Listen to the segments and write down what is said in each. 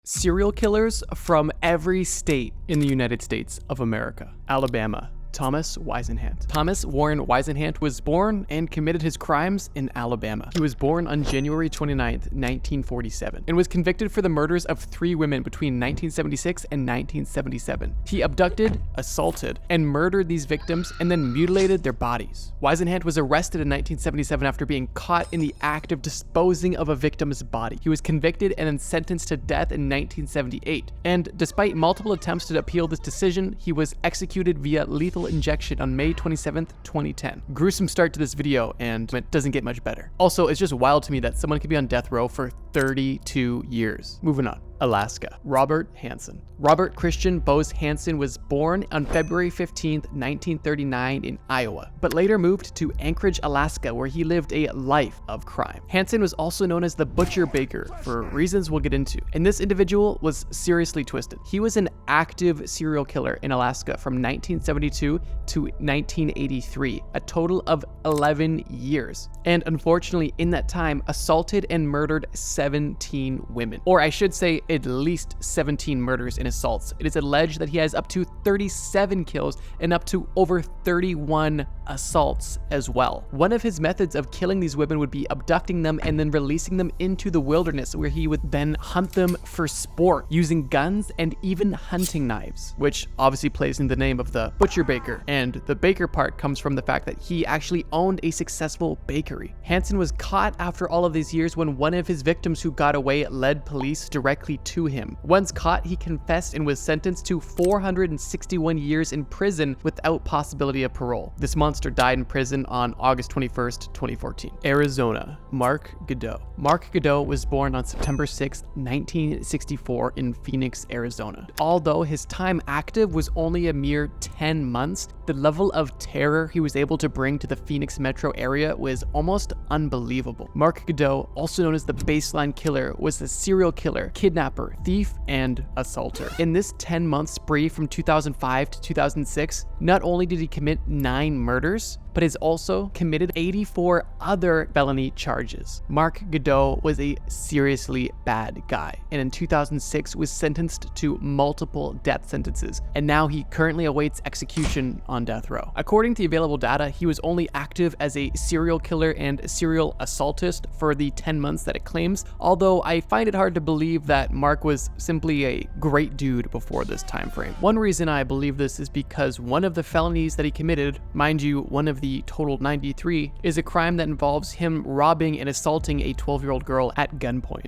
Serial killers from every state in the United States of America. Alabama. Thomas Whisenhant. Thomas Warren Whisenhant was born and committed his crimes in Alabama. He was born on January 29th, 1947, and was convicted for the murders of 3 women between 1976 and 1977. He abducted, assaulted, and murdered these victims and then mutilated their bodies. Whisenhant was arrested in 1977 after being caught in the act of disposing of a victim's body. He was convicted and then sentenced to death in 1978, and despite multiple attempts to appeal this decision, he was executed via lethal injection on May 27th, 2010. Gruesome start to this video, and it doesn't get much better. Also, it's just wild to me that someone could be on death row for 32 years. Moving on. Alaska. Robert Hansen. Robert Christian Bose Hansen was born on February 15th, 1939 in Iowa, but later moved to Anchorage, Alaska, where he lived a life of crime. Hansen was also known as the Butcher Baker for reasons we'll get into, and this individual was seriously twisted. He was an active serial killer in Alaska from 1972 to 1983, a total of 11 years, and unfortunately in that time assaulted and murdered 17 women, or I should say at least 17 murders and assaults. It is alleged that he has up to 37 kills and up to over 31 assaults as well. One of his methods of killing these women would be abducting them and then releasing them into the wilderness, where he would then hunt them for sport using guns and even hunting knives, which obviously plays in the name of the Butcher Baker, and the baker part comes from the fact that he actually owned a successful bakery. Hansen was caught after all of these years when one of his victims who got away led police directly to him. Once caught, he confessed and was sentenced to 461 years in prison without possibility of parole. This monster died in prison on August 21st, 2014. Arizona. Mark Goudeau. Mark Goudeau was born on September 6th, 1964 in Phoenix, Arizona. Although his time active was only a mere 10 months, the level of terror he was able to bring to the Phoenix metro area was almost unbelievable. Mark Goudeau, also known as the Baseline Killer, was a serial killer, kidnapper, thief, and assaulter. In this 10-month spree from 2005 to 2006, not only did he commit 9 murders, but has also committed 84 other felony charges. Mark Goudeau was a seriously bad guy, and in 2006 was sentenced to multiple death sentences, and now he currently awaits execution on death row. According to the available data, he was only active as a serial killer and serial assaultist for the 10 months that it claims, although I find it hard to believe that Mark was simply a great dude before this time frame. One reason I believe this is because one of the felonies that he committed, mind you, one of the total 93, is a crime that involves him robbing and assaulting a 12-year-old girl at gunpoint.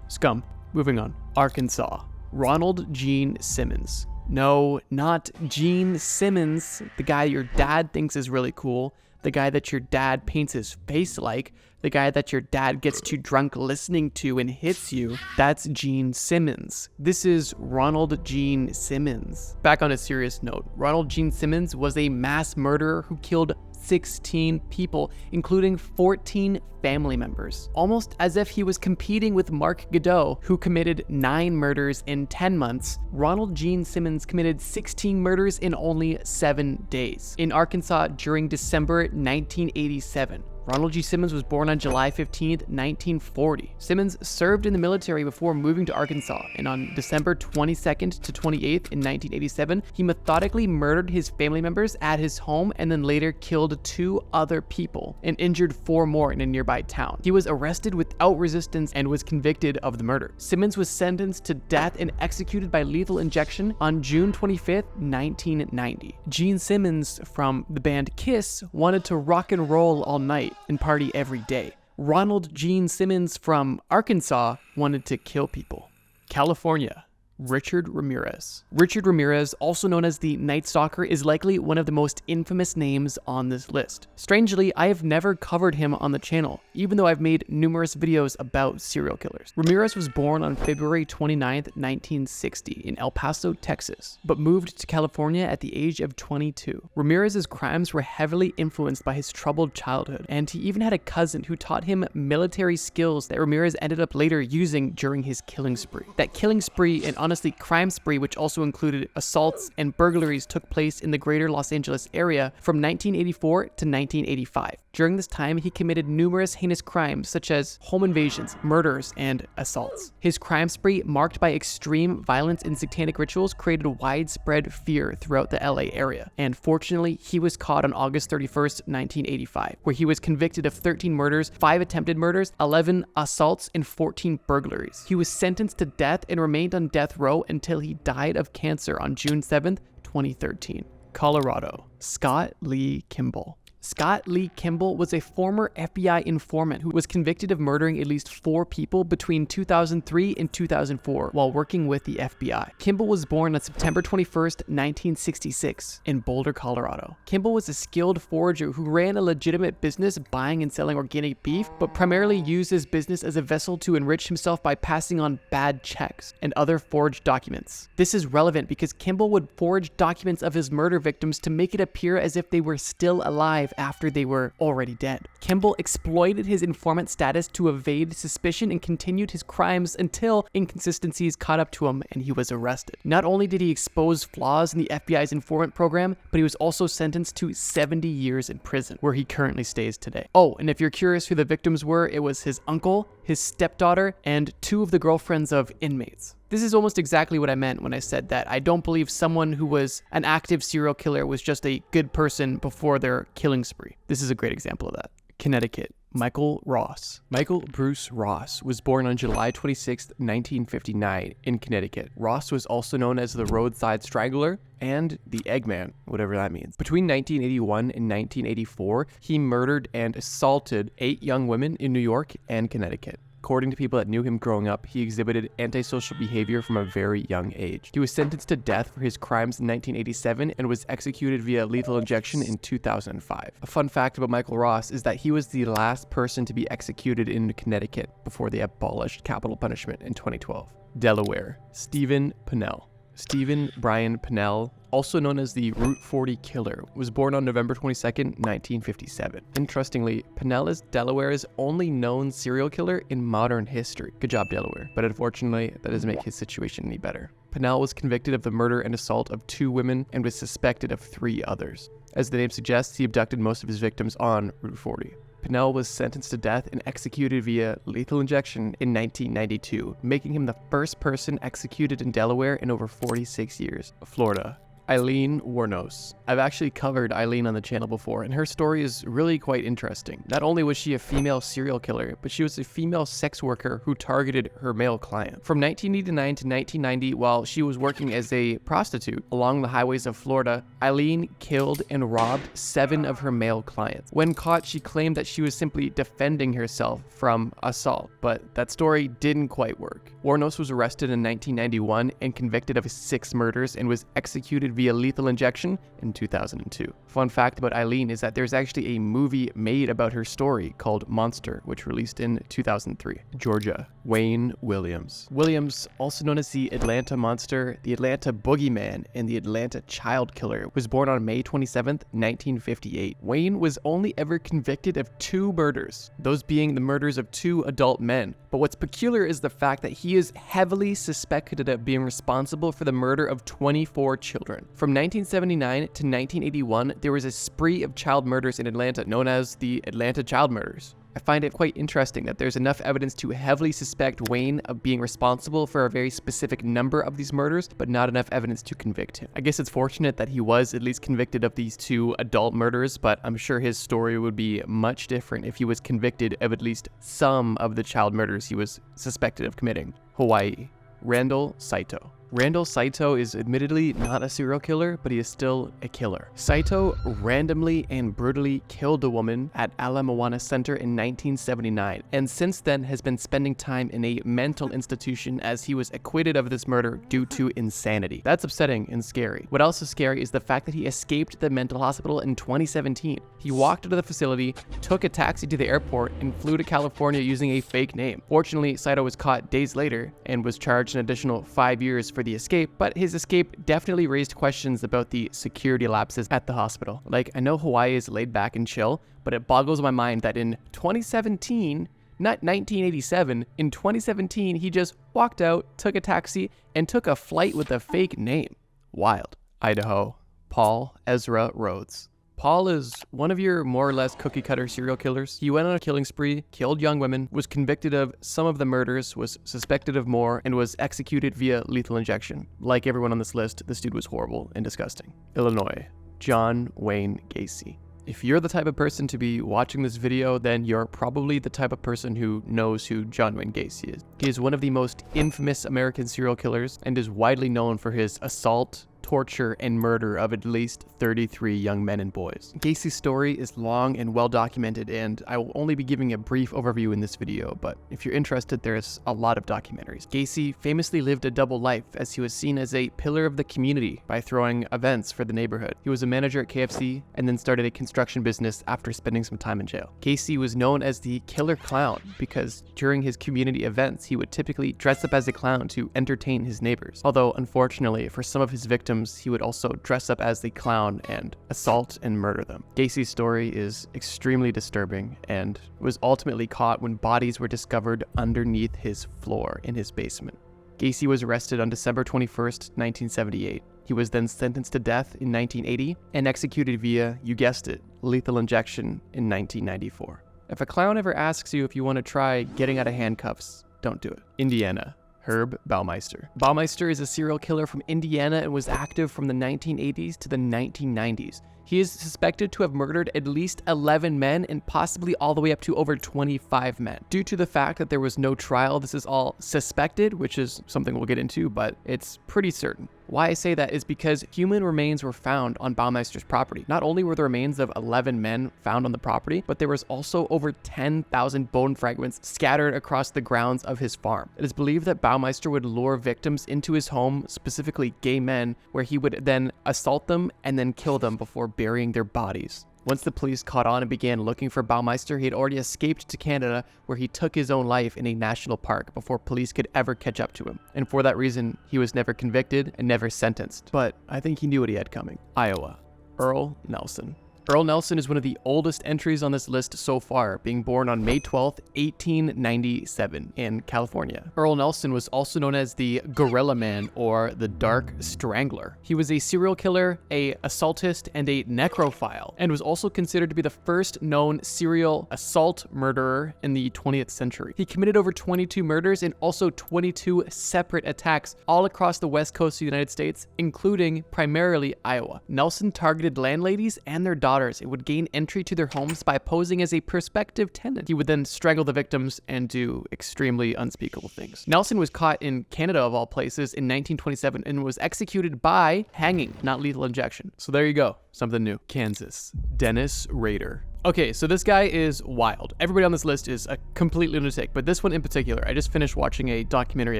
Scum. Moving on. Arkansas. Ronald Gene Simmons. No, not Gene Simmons, the guy your dad thinks is really cool, the guy that your dad paints his face like, the guy that your dad gets too drunk listening to and hits you. That's Gene Simmons. This is Ronald Gene Simmons. Back on a serious note, Ronald Gene Simmons was a mass murderer who killed 16 people, including 14 family members. Almost as if he was competing with Mark Goudeau, who committed 9 murders in 10 months, Ronald Gene Simmons committed 16 murders in only 7 days. In Arkansas during December 1987. Ronald G. Simmons was born on July 15, 1940. Simmons served in the military before moving to Arkansas, and on December 22nd to 28th in 1987, he methodically murdered his family members at his home and then later killed 2 other people and injured 4 more in a nearby town. He was arrested without resistance and was convicted of the murder. Simmons was sentenced to death and executed by lethal injection on June 25th, 1990. Gene Simmons from the band Kiss wanted to rock and roll all night and party every day. Ronald Gene Simmons from Arkansas wanted to kill people. California. Richard Ramirez. Richard Ramirez, also known as the Night Stalker, is likely one of the most infamous names on this list. Strangely, I have never covered him on the channel, even though I've made numerous videos about serial killers. Ramirez was born on February 29th, 1960 in El Paso, Texas, but moved to California at the age of 22. Ramirez's crimes were heavily influenced by his troubled childhood, and he even had a cousin who taught him military skills that Ramirez ended up later using during his killing spree. That killing spree, and honestly crime spree, which also included assaults and burglaries, took place in the greater Los Angeles area from 1984 to 1985. During this time, he committed numerous heinous crimes such as home invasions, murders, and assaults. His crime spree, marked by extreme violence and satanic rituals, created widespread fear throughout the LA area. And fortunately, he was caught on August 31st, 1985, where he was convicted of 13 murders, 5 attempted murders, 11 assaults, and 14 burglaries. He was sentenced to death and remained on death row until he died of cancer on June 7th, 2013. Colorado. Scott Lee Kimball. Scott Lee Kimball was a former FBI informant who was convicted of murdering at least 4 people between 2003 and 2004 while working with the FBI. Kimball was born on September 21st, 1966 in Boulder, Colorado. Kimball was a skilled forager who ran a legitimate business buying and selling organic beef, but primarily used his business as a vessel to enrich himself by passing on bad checks and other forged documents. This is relevant because Kimball would forge documents of his murder victims to make it appear as if they were still alive after they were already dead. Kimball exploited his informant status to evade suspicion and continued his crimes until inconsistencies caught up to him and he was arrested. Not only did he expose flaws in the FBI's informant program, but he was also sentenced to 70 years in prison, where he currently stays today. Oh, and if you're curious who the victims were, it was his uncle, his stepdaughter, and 2 of the girlfriends of inmates. This is almost exactly what I meant when I said that I don't believe someone who was an active serial killer was just a good person before their killing spree. This is a great example of that. Connecticut. Michael Ross. Michael Bruce Ross was born on July 26, 1959 in Connecticut. Ross was also known as the Roadside Strangler and the Eggman, whatever that means. Between 1981 and 1984, he murdered and assaulted 8 young women in New York and Connecticut. According to people that knew him growing up, he exhibited antisocial behavior from a very young age. He was sentenced to death for his crimes in 1987 and was executed via lethal injection in 2005. A fun fact about Michael Ross is that he was the last person to be executed in Connecticut before they abolished capital punishment in 2012. Delaware. Stephen Pennell. Stephen Brian Pennell, also known as the Route 40 Killer, was born on November 22, 1957. Interestingly, Pennell is Delaware's only known serial killer in modern history. Good job, Delaware. But unfortunately, that doesn't make his situation any better. Pennell was convicted of the murder and assault of 2 women and was suspected of 3 others. As the name suggests, he abducted most of his victims on Route 40. Pennell was sentenced to death and executed via lethal injection in 1992, making him the first person executed in Delaware in over 46 years. Florida. Aileen Wuornos. I've actually covered Aileen on the channel before, and her story is really quite interesting. Not only was she a female serial killer, but she was a female sex worker who targeted her male client. From 1989 to 1990, while she was working as a prostitute along the highways of Florida, Aileen killed and robbed 7 of her male clients. When caught, she claimed that she was simply defending herself from assault, but that story didn't quite work. Wuornos was arrested in 1991 and convicted of 6 murders and was executed via lethal injection in 2002. Fun fact about Aileen is that there's actually a movie made about her story called Monster, which released in 2003. Georgia. Wayne Williams. Williams, also known as the Atlanta Monster, the Atlanta Boogeyman, and the Atlanta Child Killer, was born on May 27, 1958. Wayne was only ever convicted of 2 murders, those being the murders of 2 adult men. But what's peculiar is the fact that he is heavily suspected of being responsible for the murder of 24 children. From 1979 to 1981, there was a spree of child murders in Atlanta known as the Atlanta Child Murders. I find it quite interesting that there's enough evidence to heavily suspect Wayne of being responsible for a very specific number of these murders, but not enough evidence to convict him. I guess it's fortunate that he was at least convicted of these 2 adult murders, but I'm sure his story would be much different if he was convicted of at least some of the child murders he was suspected of committing. Hawaii. Randall Saito. Randall Saito is admittedly not a serial killer, but he is still a killer. Saito randomly and brutally killed a woman at Ala Moana Center in 1979, and since then has been spending time in a mental institution as he was acquitted of this murder due to insanity. That's upsetting and scary. What else is scary is the fact that he escaped the mental hospital in 2017. He walked out of the facility, took a taxi to the airport, and flew to California using a fake name. Fortunately, Saito was caught days later and was charged an additional 5 years for the escape, but his escape definitely raised questions about the security lapses at the hospital. Like, I know Hawaii is laid back and chill, but it boggles my mind that in 2017, not 1987. In 2017, he just walked out, took a taxi, and took a flight with a fake name. Wild. Idaho. Paul Ezra Rhoades. Paul is one of your more or less cookie-cutter serial killers. He went on a killing spree, killed young women, was convicted of some of the murders, was suspected of more, and was executed via lethal injection. Like everyone on this list, this dude was horrible and disgusting. Illinois. John Wayne Gacy. If you're the type of person to be watching this video, then you're probably the type of person who knows who John Wayne Gacy is. He is one of the most infamous American serial killers and is widely known for his assault, torture, and murder of at least 33 young men and boys. Gacy's story is long and well documented, and I will only be giving a brief overview in this video, but if you're interested, there's a lot of documentaries. Gacy famously lived a double life, as he was seen as a pillar of the community by throwing events for the neighborhood. He was a manager at KFC and then started a construction business after spending some time in jail. Gacy was known as the killer clown because during his community events, he would typically dress up as a clown to entertain his neighbors. Although, unfortunately, for some of his victims, he would also dress up as the clown and assault and murder them. Gacy's story is extremely disturbing and was ultimately caught when bodies were discovered underneath his floor in his basement. Gacy was arrested on December 21st, 1978. He was then sentenced to death in 1980 and executed via, you guessed it, lethal injection in 1994. If a clown ever asks you if you want to try getting out of handcuffs, don't do it. Indiana. Herb Baumeister. Baumeister is a serial killer from Indiana and was active from the 1980s to the 1990s. He is suspected to have murdered at least 11 men and possibly all the way up to over 25 men. Due to the fact that there was no trial, this is all suspected, which is something we'll get into, but it's pretty certain. Why I say that is because human remains were found on Baumeister's property. Not only were the remains of 11 men found on the property, but there was also over 10,000 bone fragments scattered across the grounds of his farm. It is believed that Baumeister would lure victims into his home, specifically gay men, where he would then assault them and then kill them before burying their bodies. Once the police caught on and began looking for Baumeister, he had already escaped to Canada, where he took his own life in a national park before police could ever catch up to him. And for that reason, he was never convicted and never sentenced. But I think he knew what he had coming. Iowa. Earle Nelson. Earle Nelson is one of the oldest entries on this list so far, being born on May 12th, 1897 in California. Earle Nelson was also known as the Gorilla Man or the Dark Strangler. He was a serial killer, a assaultist, and a necrophile, and was also considered to be the first known serial assault murderer in the 20th century. He committed over 22 murders and also 22 separate attacks all across the west coast of the United States, including primarily Iowa. Nelson targeted landladies and their daughters. It would gain entry to their homes by posing as a prospective tenant. He would then strangle the victims and do extremely unspeakable things. Nelson was caught in Canada, of all places, in 1927 and was executed by hanging, not lethal injection. So there you go, something new. Kansas. Dennis Rader. Okay, so this guy is wild. Everybody on this list is a complete lunatic, but this one in particular, I just finished watching a documentary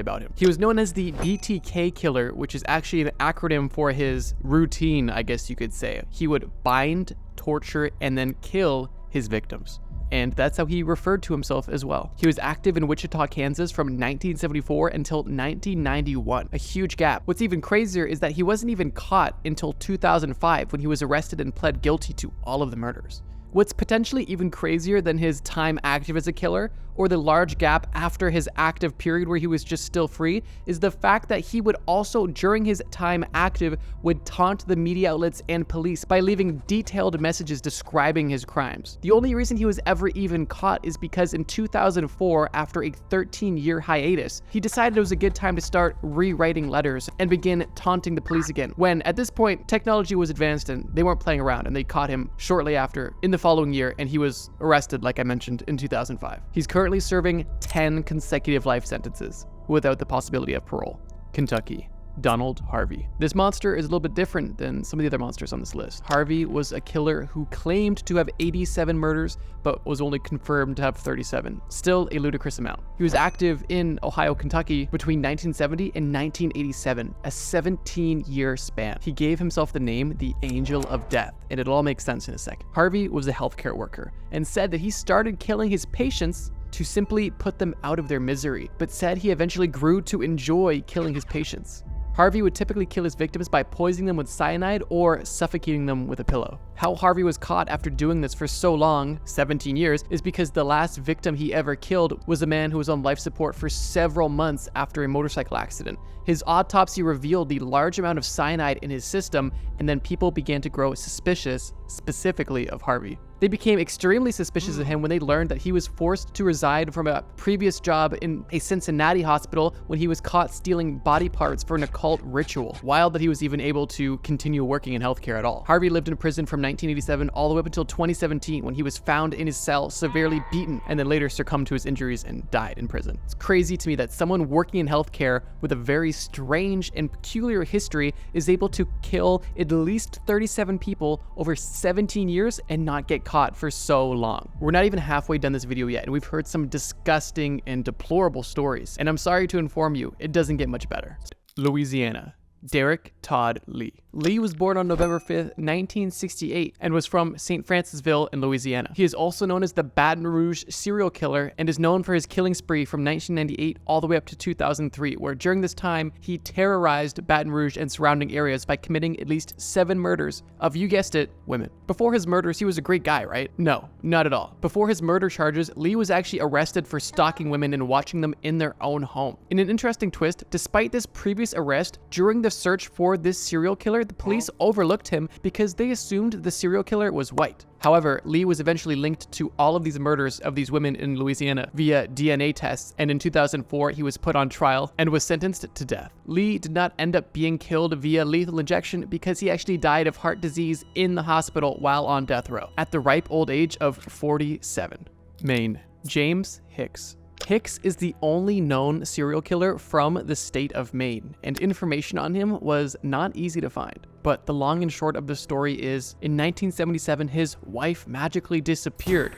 about him. He was known as the BTK killer, which is actually an acronym for his routine, I guess you could say. He would bind, torture, and then kill his victims. And that's how he referred to himself as well. He was active in Wichita, Kansas from 1974 until 1991, a huge gap. What's even crazier is that he wasn't even caught until 2005 when he was arrested and pled guilty to all of the murders. What's potentially even crazier than his time active as a killer, or the large gap after his active period where he was just still free, is the fact that he would also, during his time active, would taunt the media outlets and police by leaving detailed messages describing his crimes. The only reason he was ever even caught is because in 2004, after a 13-year hiatus, he decided it was a good time to start rewriting letters and begin taunting the police again, when at this point, technology was advanced and they weren't playing around, and they caught him shortly after in the following year, and he was arrested, like I mentioned, in 2005. He's currently serving 10 consecutive life sentences without the possibility of parole. Kentucky. Donald Harvey. This monster is a little bit different than some of the other monsters on this list. Harvey was a killer who claimed to have 87 murders, but was only confirmed to have 37. Still a ludicrous amount. He was active in Ohio, Kentucky between 1970 and 1987, a 17-year span. He gave himself the name the Angel of Death, and it'll all make sense in a second. Harvey was a healthcare worker and said that he started killing his patients to simply put them out of their misery, but said he eventually grew to enjoy killing his patients. Harvey would typically kill his victims by poisoning them with cyanide or suffocating them with a pillow. How Harvey was caught after doing this for so long, 17 years, is because the last victim he ever killed was a man who was on life support for several months after a motorcycle accident. His autopsy revealed the large amount of cyanide in his system, and then people began to grow suspicious, specifically of Harvey. They became extremely suspicious of him when they learned that he was forced to resign from a previous job in a Cincinnati hospital when he was caught stealing body parts for an occult ritual. Wild that he was even able to continue working in healthcare at all. Harvey lived in prison from 1987 all the way up until 2017 when he was found in his cell severely beaten and then later succumbed to his injuries and died in prison. It's crazy to me that someone working in healthcare with a very strange and peculiar history is able to kill at least 37 people over 17 years and not get caught for so long. We're not even halfway done this video yet, and we've heard some disgusting and deplorable stories. And I'm sorry to inform you, it doesn't get much better. Louisiana. Derrick Todd Lee. Lee was born on November 5th, 1968, and was from St. Francisville in Louisiana. He is also known as the Baton Rouge serial killer and is known for his killing spree from 1998 all the way up to 2003, where during this time, he terrorized Baton Rouge and surrounding areas by committing at least 7 murders of, you guessed it, women. Before his murders, he was a great guy, right? No, not at all. Before his murder charges, Lee was actually arrested for stalking women and watching them in their own home. In an interesting twist, despite this previous arrest, during the search for this serial killer, the police overlooked him because they assumed the serial killer was white. However, Lee was eventually linked to all of these murders of these women in Louisiana via DNA tests, and in 2004, he was put on trial and was sentenced to death. Lee did not end up being killed via lethal injection because he actually died of heart disease in the hospital while on death row at the ripe old age of 47. Maine. James Hicks. Hicks is the only known serial killer from the state of Maine, and information on him was not easy to find. But the long and short of the story is, in 1977, his wife magically disappeared,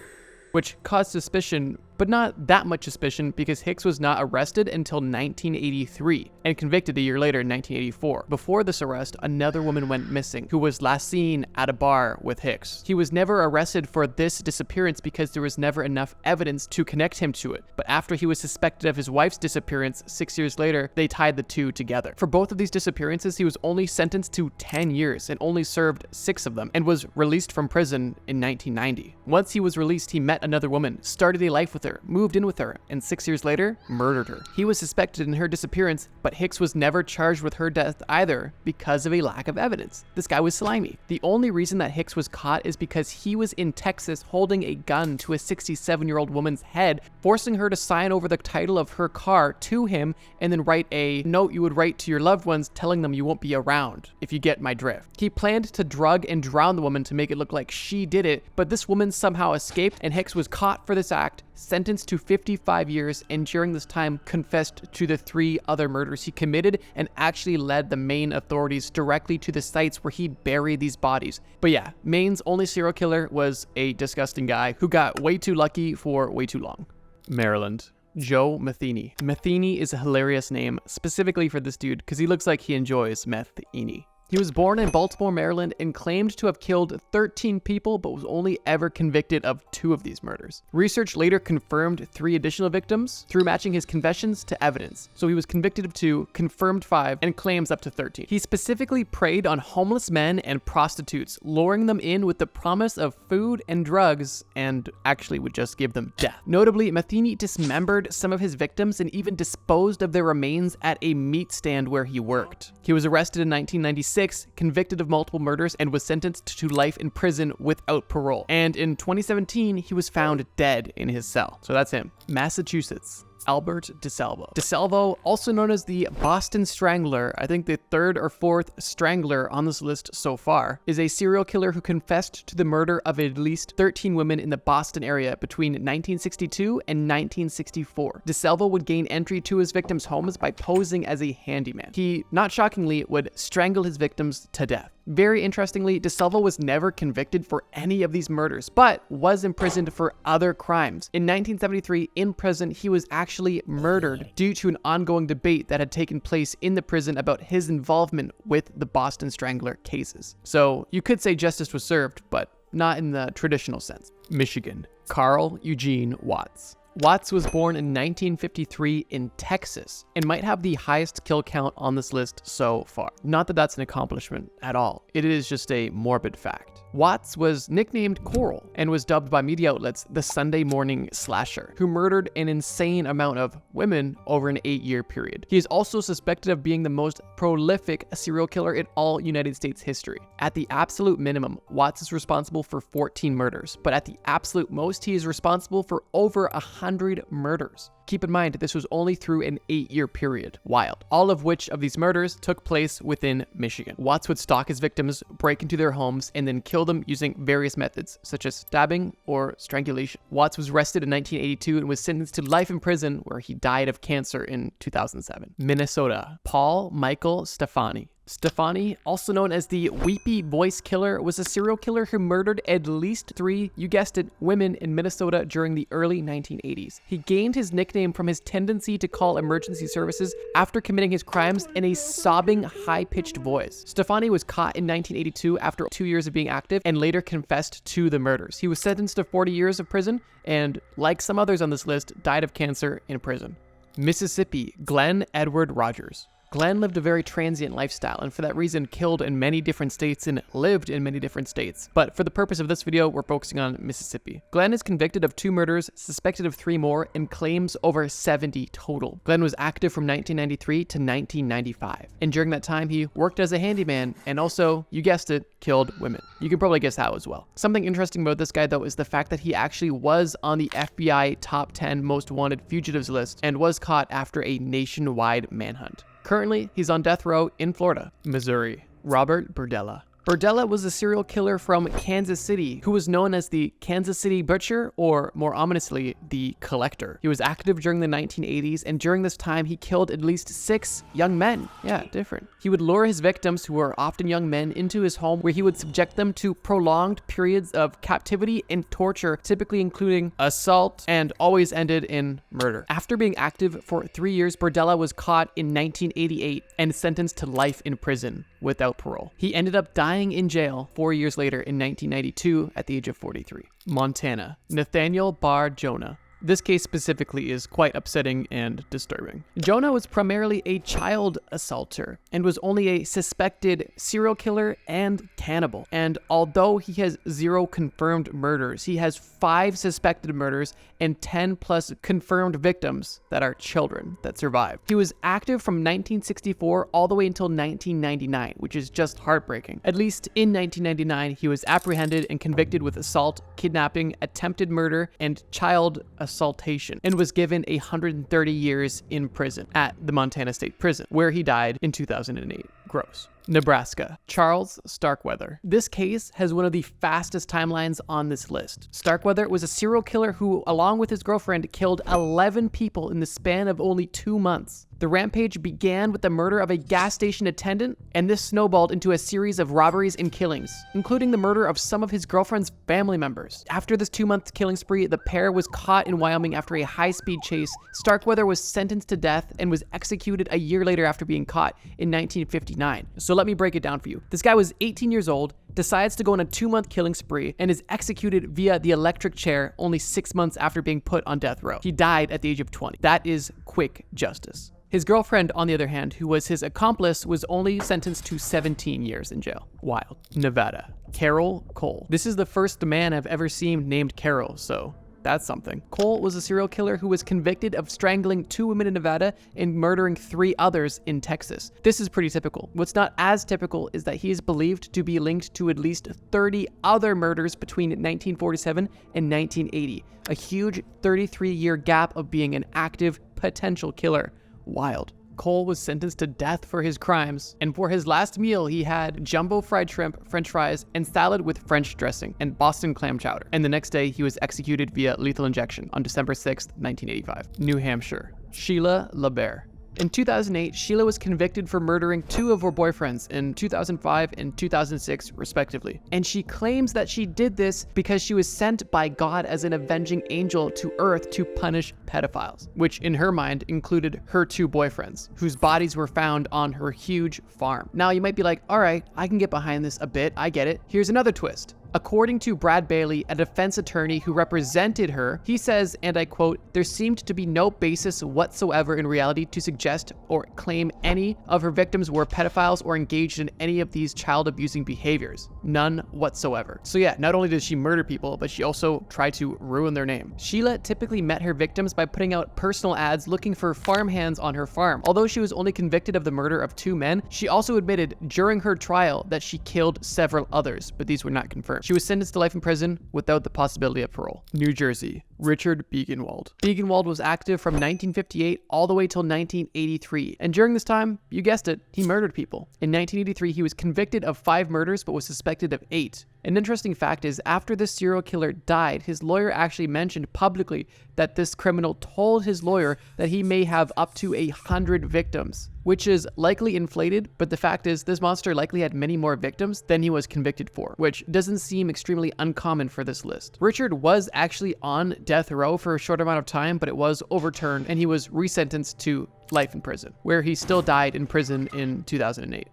which caused suspicion, but not that much suspicion because Hicks was not arrested until 1983 and convicted a year later in 1984. Before this arrest, another woman went missing who was last seen at a bar with Hicks. He was never arrested for this disappearance because there was never enough evidence to connect him to it. But after he was suspected of his wife's disappearance 6 years later, they tied the two together. For both of these disappearances, he was only sentenced to 10 years and only served 6 of them and was released from prison in 1990. Once he was released, he met another woman, started a life with her, moved in with her, and 6 years later, murdered her. He was suspected in her disappearance, but Hicks was never charged with her death either because of a lack of evidence. This guy was slimy. The only reason that Hicks was caught is because he was in Texas holding a gun to a 67-year-old woman's head, forcing her to sign over the title of her car to him and then write a note you would write to your loved ones telling them you won't be around, if you get my drift. He planned to drug and drown the woman to make it look like she did it, but this woman somehow escaped and Hicks was caught for this act, sentenced to 55 years, and during this time confessed to the 3 other murders he committed and actually led the Maine authorities directly to the sites where he buried these bodies. But yeah, Maine's only serial killer was a disgusting guy who got way too lucky for way too long. Maryland. Joe Metheny. Metheny is a hilarious name, specifically for this dude because he looks like he enjoys metheny. He was born in Baltimore, Maryland, and claimed to have killed 13 people, but was only ever convicted of 2 of these murders. Research later confirmed 3 additional victims through matching his confessions to evidence. So he was convicted of 2, confirmed 5, and claims up to 13. He specifically preyed on homeless men and prostitutes, luring them in with the promise of food and drugs, and actually would just give them death. Notably, Metheny dismembered some of his victims and even disposed of their remains at a meat stand where he worked. He was arrested in 1996, convicted of multiple murders, and was sentenced to life in prison without parole. And in 2017, he was found dead in his cell. So that's him. Massachusetts. Albert DeSalvo. DeSalvo, also known as the Boston Strangler, I think the 3rd or 4th strangler on this list so far, is a serial killer who confessed to the murder of at least 13 women in the Boston area between 1962 and 1964. DeSalvo would gain entry to his victims' homes by posing as a handyman. He, not shockingly, would strangle his victims to death. Very interestingly, DeSalvo was never convicted for any of these murders, but was imprisoned for other crimes. In 1973, in prison, he was actually murdered due to an ongoing debate that had taken place in the prison about his involvement with the Boston Strangler cases. So you could say justice was served, but not in the traditional sense. Michigan. Carl Eugene Watts. Watts was born in 1953 in Texas and might have the highest kill count on this list so far. Not that that's an accomplishment at all. It is just a morbid fact. Watts was nicknamed Coral and was dubbed by media outlets the Sunday morning slasher, who murdered an insane amount of women over an 8-year period. He is also suspected of being the most prolific serial killer in all United States history. At the absolute minimum, Watts is responsible for 14 murders, but at the absolute most, he is responsible for over 100 murders. Keep in mind, this was only through an 8-year period. Wild. All of which of these murders took place within Michigan. Watts would stalk his victims, break into their homes, and then kill them using various methods, such as stabbing or strangulation. Watts was arrested in 1982 and was sentenced to life in prison, where he died of cancer in 2007. Minnesota. Paul Michael Stephani. Stephani, also known as the Weepy Voice Killer, was a serial killer who murdered at least 3, you guessed it, women in Minnesota during the early 1980s. He gained his nickname from his tendency to call emergency services after committing his crimes in a sobbing, high-pitched voice. Stephani was caught in 1982 after 2 years of being active and later confessed to the murders. He was sentenced to 40 years of prison and, like some others on this list, died of cancer in prison. Mississippi. Glenn Edward Rogers. Glenn lived a very transient lifestyle and for that reason killed in many different states and lived in many different states. But for the purpose of this video, we're focusing on Mississippi. Glenn is convicted of 2 murders, suspected of 3 more, and claims over 70 total. Glenn was active from 1993 to 1995. And during that time, he worked as a handyman and also, you guessed it, killed women. You can probably guess how as well. Something interesting about this guy though is the fact that he actually was on the FBI top 10 most wanted fugitives list and was caught after a nationwide manhunt. Currently, he's on death row in Florida. Missouri. Robert Berdella. Berdella was a serial killer from Kansas City who was known as the Kansas City Butcher, or more ominously, the Collector. He was active during the 1980s, and during this time, he killed at least 6 young men. Yeah, different. He would lure his victims, who were often young men, into his home where he would subject them to prolonged periods of captivity and torture, typically including assault, and always ended in murder. After being active for 3 years, Berdella was caught in 1988 and sentenced to life in prison without parole. He ended up dying in jail 4 years later in 1992 at the age of 43. Montana. Nathaniel Bar Jonah. This case specifically is quite upsetting and disturbing. Jonah was primarily a child assaulter and was only a suspected serial killer and cannibal. And although he has 0 confirmed murders, he has 5 suspected murders and 10 plus confirmed victims that are children that survived. He was active from 1964 all the way until 1999, which is just heartbreaking. At least in 1999, he was apprehended and convicted with assault, kidnapping, attempted murder, and child assaultation, and was given 130 years in prison at the Montana State Prison, where he died in 2008. Gross. Nebraska. Charles Starkweather. This case has one of the fastest timelines on this list. Starkweather was a serial killer who, along with his girlfriend, killed 11 people in the span of only 2 months. The rampage began with the murder of a gas station attendant, and this snowballed into a series of robberies and killings, including the murder of some of his girlfriend's family members. After this 2-month killing spree, the pair was caught in Wyoming after a high-speed chase. Starkweather was sentenced to death and was executed a year later after being caught in 1959. So let me break it down for you. This guy was 18 years old, decides to go on a 2-month killing spree, and is executed via the electric chair only 6 months after being put on death row. He died at the age of 20. That is quick justice. His girlfriend, on the other hand, who was his accomplice, was only sentenced to 17 years in jail. Wild. Nevada. Carol Cole. This is the first man I've ever seen named Carol, so that's something. Cole was a serial killer who was convicted of strangling 2 women in Nevada and murdering 3 others in Texas. This is pretty typical. What's not as typical is that he is believed to be linked to at least 30 other murders between 1947 and 1980. A huge 33-year gap of being an active potential killer. Wild. Cole was sentenced to death for his crimes, and for his last meal, he had jumbo fried shrimp, french fries, and salad with French dressing, and Boston clam chowder. And the next day, he was executed via lethal injection on December 6th, 1985. New Hampshire. Sheila LaBear. In 2008, Sheila was convicted for murdering 2 of her boyfriends in 2005 and 2006, respectively. And she claims that she did this because she was sent by God as an avenging angel to Earth to punish pedophiles, which in her mind included her 2 boyfriends, whose bodies were found on her huge farm. Now you might be like, all right, I can get behind this a bit, I get it. Here's another twist. According to Brad Bailey, a defense attorney who represented her, he says, and I quote, "There seemed to be no basis whatsoever in reality to suggest or claim any of her victims were pedophiles or engaged in any of these child abusing behaviors. None whatsoever." So yeah, not only did she murder people, but she also tried to ruin their name. Sheila typically met her victims by putting out personal ads looking for farmhands on her farm. Although she was only convicted of the murder of 2 men, she also admitted during her trial that she killed several others, but these were not confirmed. She was sentenced to life in prison without the possibility of parole. New Jersey. Richard Biegenwald. Biegenwald was active from 1958 all the way till 1983, and during this time, you guessed it, he murdered people. In 1983, he was convicted of 5 murders but was suspected of 8. An interesting fact is, after this serial killer died, his lawyer actually mentioned publicly that this criminal told his lawyer that he may have up to 100 victims, which is likely inflated, but the fact is this monster likely had many more victims than he was convicted for, which doesn't seem extremely uncommon for this list. Richard was actually on death row for a short amount of time, but it was overturned and he was resentenced to life in prison, where he still died in prison in 2008.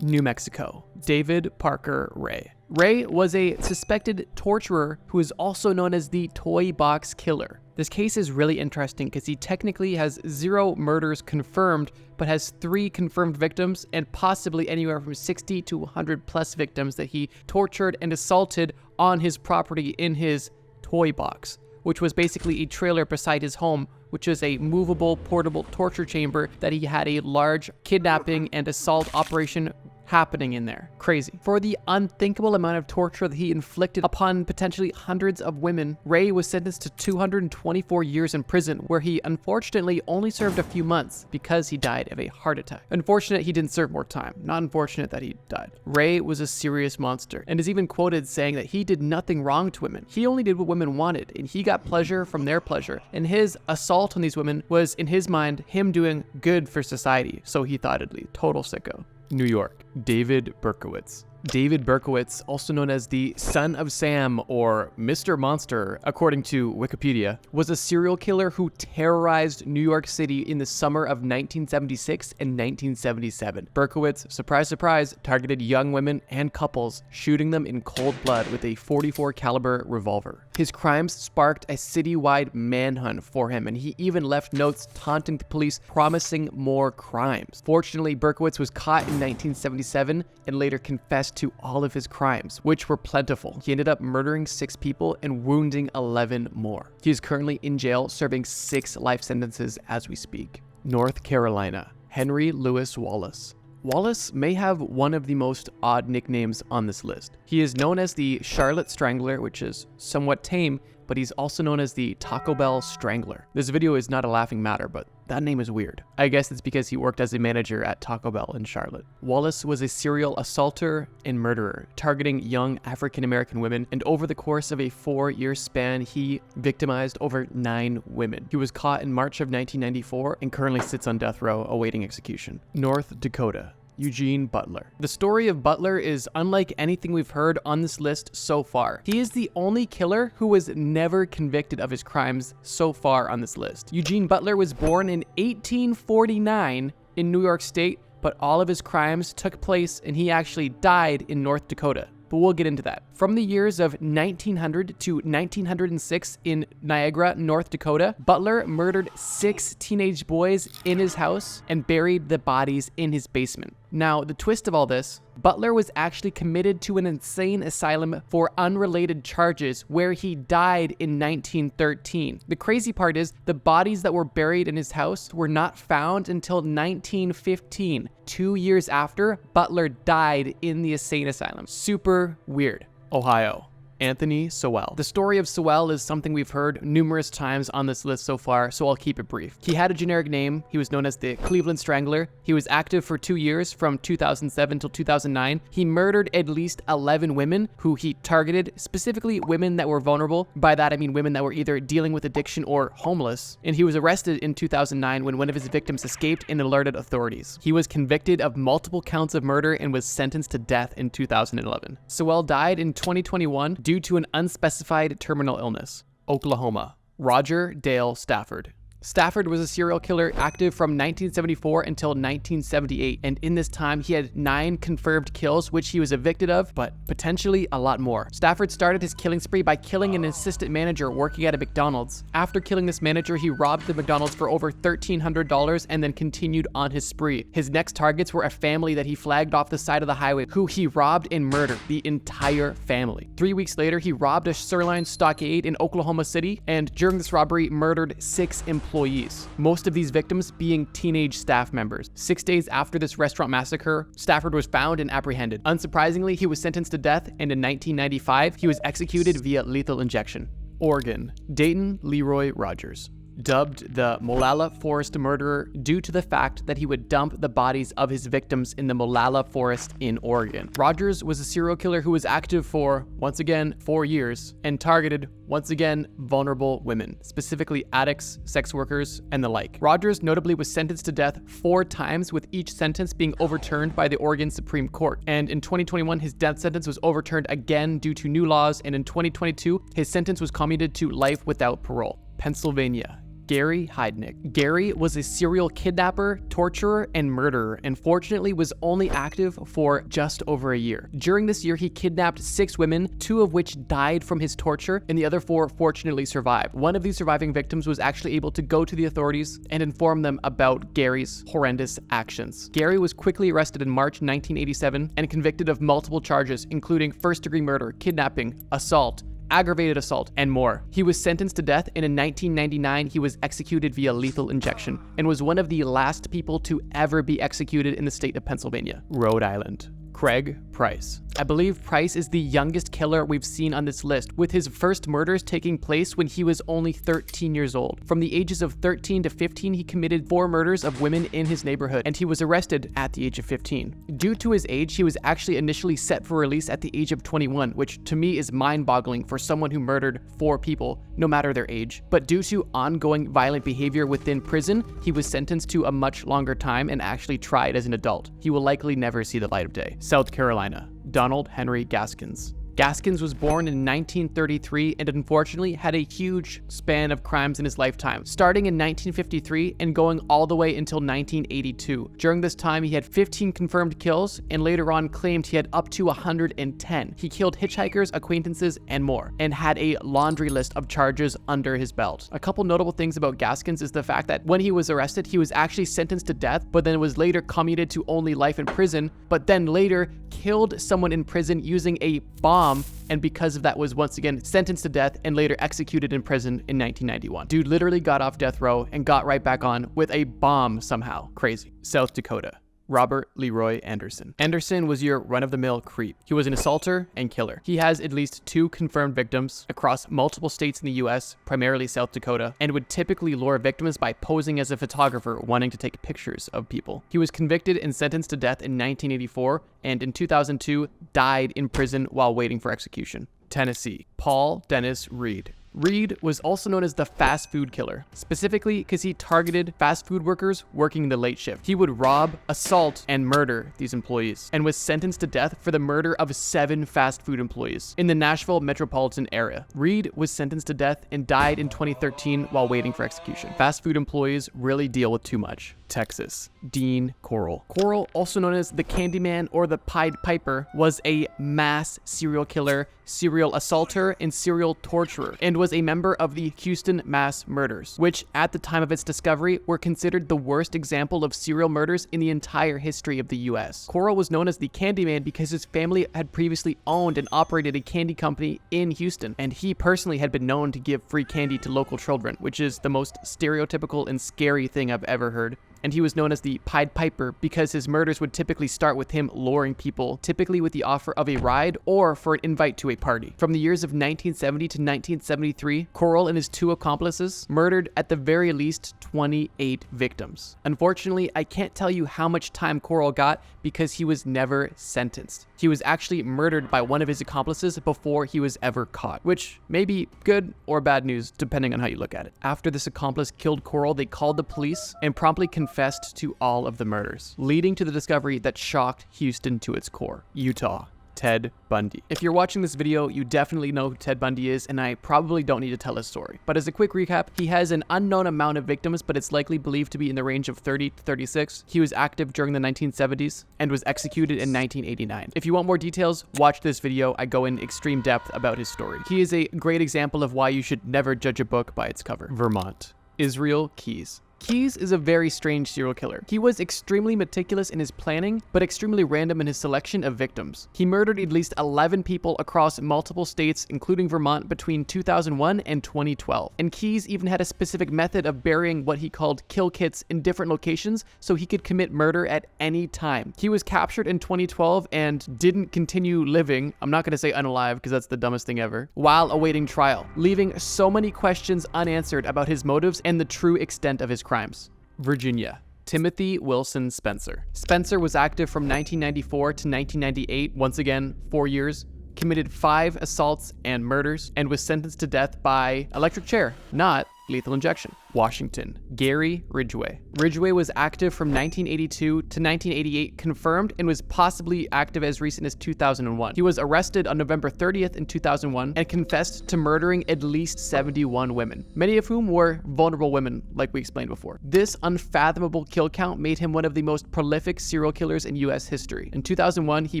New Mexico. David Parker Ray. Ray was a suspected torturer who is also known as the Toy Box Killer. This case is really interesting because he technically has 0 murders confirmed, but has 3 confirmed victims and possibly anywhere from 60 to 100 plus victims that he tortured and assaulted on his property in his toy box, which was basically a trailer beside his home, which is a movable, portable torture chamber that he had a large kidnapping and assault operation happening in there. Crazy. For the unthinkable amount of torture that he inflicted upon potentially hundreds of women, Ray was sentenced to 224 years in prison, where he unfortunately only served a few months because he died of a heart attack. Unfortunate he didn't serve more time, not unfortunate that he died. Ray was a serious monster and is even quoted saying that he did nothing wrong to women. He only did what women wanted, and he got pleasure from their pleasure, and his assault on these women was, in his mind, him doing good for society, so he thought it'd be total sicko. New York. David Berkowitz. David Berkowitz, also known as the Son of Sam or Mr. Monster, according to Wikipedia, was a serial killer who terrorized New York City in the summer of 1976 and 1977. Berkowitz, surprise, surprise, targeted young women and couples, shooting them in cold blood with a .44 caliber revolver. His crimes sparked a citywide manhunt for him, and he even left notes taunting the police, promising more crimes. Fortunately, Berkowitz was caught in 1977 and later confessed to all of his crimes, which were plentiful. He ended up murdering 6 people and wounding 11 more. He is currently in jail serving 6 life sentences as we speak. North Carolina. Henry Louis Wallace. Wallace may have one of the most odd nicknames on this list. He is known as the Charlotte Strangler, which is somewhat tame, but he's also known as the Taco Bell Strangler. This video is not a laughing matter, but that name is weird. I guess it's because he worked as a manager at Taco Bell in Charlotte. Wallace was a serial assaulter and murderer, targeting young African-American women, and over the course of a 4-year span, he victimized over 9 women. He was caught in March of 1994 and currently sits on death row awaiting execution. North Dakota. Eugene Butler. The story of Butler is unlike anything we've heard on this list so far. He is the only killer who was never convicted of his crimes so far on this list. Eugene Butler was born in 1849 in New York State, but all of his crimes took place and he actually died in North Dakota. But we'll get into that. From the years of 1900 to 1906 in Niagara, North Dakota, Butler murdered 6 teenage boys in his house and buried the bodies in his basement. Now, the twist of all this, Butler was actually committed to an insane asylum for unrelated charges where he died in 1913. The crazy part is the bodies that were buried in his house were not found until 1915, 2 years after Butler died in the insane asylum. Super weird. Ohio. Anthony Sewell. The story of Sewell is something we've heard numerous times on this list so far, so I'll keep it brief. He had a generic name. He was known as the Cleveland Strangler. He was active for 2 years, from 2007 till 2009. He murdered at least 11 women who he targeted, specifically women that were vulnerable. By that, I mean women that were either dealing with addiction or homeless. And he was arrested in 2009 when one of his victims escaped and alerted authorities. He was convicted of multiple counts of murder and was sentenced to death in 2011. Sewell died in 2021 due to an unspecified terminal illness. Oklahoma. Roger Dale Stafford. Stafford was a serial killer active from 1974 until 1978, and in this time he had 9 confirmed kills which he was evicted of, but potentially a lot more. Stafford started his killing spree by killing an assistant manager working at a McDonald's. After killing this manager, he robbed the McDonald's for over $1,300 and then continued on his spree. His next targets were a family that he flagged off the side of the highway, who he robbed and murdered the entire family. 3 weeks later, he robbed a sirloin stockade in Oklahoma City, and during this robbery murdered 6 employees, most of these victims being teenage staff members. 6 days after this restaurant massacre, Stafford was found and apprehended. Unsurprisingly, he was sentenced to death, and in 1995, he was executed via lethal injection. Oregon, Dayton Leroy Rogers. Dubbed the Molalla Forest Murderer due to the fact that he would dump the bodies of his victims in the Molalla Forest in Oregon. Rogers was a serial killer who was active for, once again, 4 years and targeted, once again, vulnerable women, specifically addicts, sex workers, and the like. Rogers notably was sentenced to death 4 times, with each sentence being overturned by the Oregon Supreme Court. And in 2021, his death sentence was overturned again due to new laws, and in 2022, his sentence was commuted to life without parole. Pennsylvania. Gary Heidnik. Gary was a serial kidnapper, torturer, and murderer, and fortunately was only active for just over a year. During this year, he kidnapped 6 women, 2 of which died from his torture, and the other 4 fortunately survived. One of these surviving victims was actually able to go to the authorities and inform them about Gary's horrendous actions. Gary was quickly arrested in March 1987 and convicted of multiple charges, including first-degree murder, kidnapping, assault, aggravated assault, and more. He was sentenced to death, and in 1999, he was executed via lethal injection and was one of the last people to ever be executed in the state of Pennsylvania. Rhode Island. Craig Price. I believe Price is the youngest killer we've seen on this list, with his first murders taking place when he was only 13 years old. From the ages of 13 to 15, he committed 4 murders of women in his neighborhood, and he was arrested at the age of 15. Due to his age, he was actually initially set for release at the age of 21, which to me is mind-boggling for someone who murdered 4 people, no matter their age. But due to ongoing violent behavior within prison, he was sentenced to a much longer time and actually tried as an adult. He will likely never see the light of day. South Carolina. Donald Henry Gaskins. Gaskins was born in 1933 and unfortunately had a huge span of crimes in his lifetime, starting in 1953 and going all the way until 1982. During this time, he had 15 confirmed kills and later on claimed he had up to 110. He killed hitchhikers, acquaintances, and more, and had a laundry list of charges under his belt. A couple notable things about Gaskins is the fact that when he was arrested, he was actually sentenced to death, but then was later commuted to only life in prison, but then later killed someone in prison using a bomb, and because of that was once again sentenced to death and later executed in prison in 1991. Dude literally got off death row and got right back on with a bomb somehow. Crazy. South Dakota. Robert Leroy Anderson. Anderson was your run-of-the-mill creep. He was an assaulter and killer. He has at least 2 confirmed victims across multiple states in the US, primarily South Dakota, and would typically lure victims by posing as a photographer wanting to take pictures of people. He was convicted and sentenced to death in 1984, and in 2002 died in prison while waiting for execution. Tennessee. Paul Dennis Reed. Reed was also known as the fast food killer, specifically because he targeted fast food workers working the late shift. He would rob, assault, and murder these employees, and was sentenced to death for the murder of 7 fast food employees in the Nashville metropolitan area. Reed was sentenced to death and died in 2013 while waiting for execution. Fast food employees really deal with too much. Texas. Dean Corll. Corll, also known as the Candyman or the Pied Piper, was a mass serial killer, serial assaulter, and serial torturer, and was a member of the Houston mass murders, which at the time of its discovery were considered the worst example of serial murders in the entire history of the US. Corll was known as the Candyman because his family had previously owned and operated a candy company in Houston, and he personally had been known to give free candy to local children, which is the most stereotypical and scary thing I've ever heard. And he was known as the Pied Piper because his murders would typically start with him luring people, typically with the offer of a ride or for an invite to a party. From the years of 1970 to 1973, Corll and his 2 accomplices murdered at the very least 28 victims. Unfortunately, I can't tell you how much time Corll got because he was never sentenced. He was actually murdered by one of his accomplices before he was ever caught, which may be good or bad news depending on how you look at it. After this accomplice killed Corll, they called the police and promptly confessed to all of the murders, leading to the discovery that shocked Houston to its core. Utah. Ted Bundy. If you're watching this video, you definitely know who Ted Bundy is, and I probably don't need to tell his story. But as a quick recap, he has an unknown amount of victims, but it's likely believed to be in the range of 30 to 36. He was active during the 1970s and was executed in 1989. If you want more details, watch this video. I go in extreme depth about his story. He is a great example of why you should never judge a book by its cover. Vermont. Israel Keyes. Keyes is a very strange serial killer. He was extremely meticulous in his planning, but extremely random in his selection of victims. He murdered at least 11 people across multiple states, including Vermont, between 2001 and 2012. And Keyes even had a specific method of burying what he called kill kits in different locations so he could commit murder at any time. He was captured in 2012 and didn't continue living, I'm not going to say unalive because that's the dumbest thing ever, while awaiting trial, leaving so many questions unanswered about his motives and the true extent of his crimes. Virginia. Timothy Wilson Spencer. Spencer was active from 1994 to 1998, once again, 4 years, committed 5 assaults and murders, and was sentenced to death by electric chair, not lethal injection. Washington. Gary Ridgway. Ridgway was active from 1982 to 1988, confirmed, and was possibly active as recent as 2001. He was arrested on November 30th in 2001 and confessed to murdering at least 71 women, many of whom were vulnerable women, like we explained before. This unfathomable kill count made him one of the most prolific serial killers in US history. In 2001, he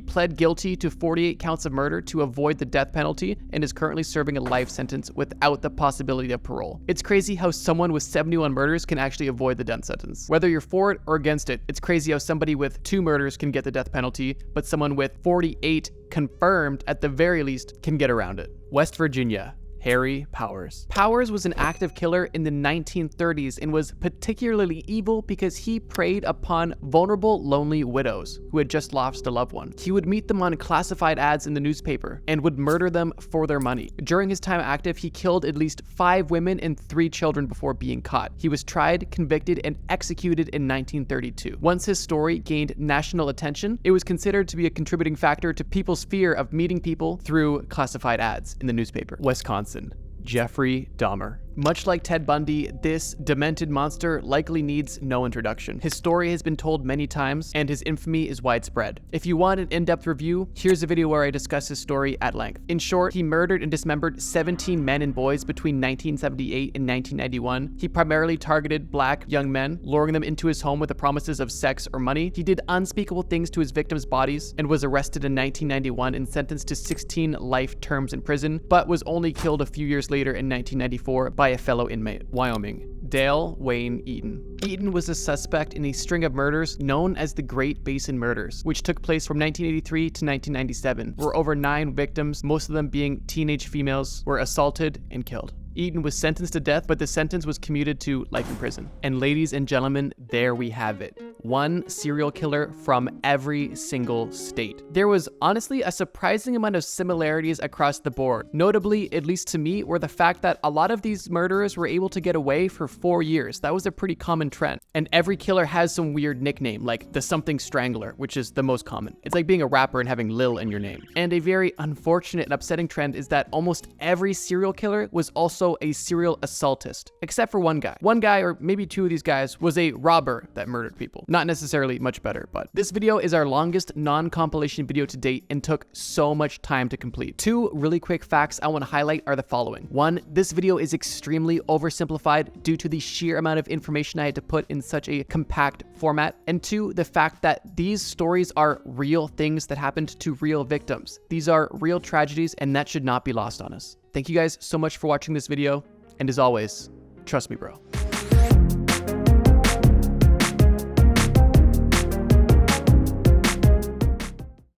pled guilty to 48 counts of murder to avoid the death penalty and is currently serving a life sentence without the possibility of parole. It's crazy how someone with 71 murders can actually avoid the death sentence. Whether you're for it or against it, it's crazy how somebody with 2 murders can get the death penalty, but someone with 48 confirmed at the very least can get around it. West Virginia. Harry Powers. Powers was an active killer in the 1930s and was particularly evil because he preyed upon vulnerable, lonely widows who had just lost a loved one. He would meet them on classified ads in the newspaper and would murder them for their money. During his time active, he killed at least 5 women and 3 children before being caught. He was tried, convicted, and executed in 1932. Once his story gained national attention, it was considered to be a contributing factor to people's fear of meeting people through classified ads in the newspaper. Wisconsin. Jeffrey Dahmer. Much like Ted Bundy, this demented monster likely needs no introduction. His story has been told many times, and his infamy is widespread. If you want an in-depth review, here's a video where I discuss his story at length. In short, he murdered and dismembered 17 men and boys between 1978 and 1991. He primarily targeted black young men, luring them into his home with the promises of sex or money. He did unspeakable things to his victims' bodies and was arrested in 1991 and sentenced to 16 life terms in prison, but was only killed a few years later in 1994 by a fellow inmate. Wyoming. Dale Wayne Eaton. Eaton was a suspect in a string of murders known as the Great Basin Murders, which took place from 1983 to 1997, where over 9 victims, most of them being teenage females, were assaulted and killed. Eaton was sentenced to death, but the sentence was commuted to life in prison. And ladies and gentlemen, there we have it. One serial killer from every single state. There was honestly a surprising amount of similarities across the board. Notably, at least to me, were the fact that a lot of these murderers were able to get away for 4 years. That was a pretty common trend. And every killer has some weird nickname, like the something strangler, which is the most common. It's like being a rapper and having Lil in your name. And a very unfortunate and upsetting trend is that almost every serial killer was also a serial assaultist, except for one guy. One guy, or maybe 2 of these guys, was a robber that murdered people. Not necessarily much better, but this video is our longest non-compilation video to date and took so much time to complete. 2 really quick facts I want to highlight are the following. 1, this video is extremely oversimplified due to the sheer amount of information I had to put in such a compact format. And 2, the fact that these stories are real things that happened to real victims. These are real tragedies, and that should not be lost on us. Thank you guys so much for watching this video, and as always, trust me, bro.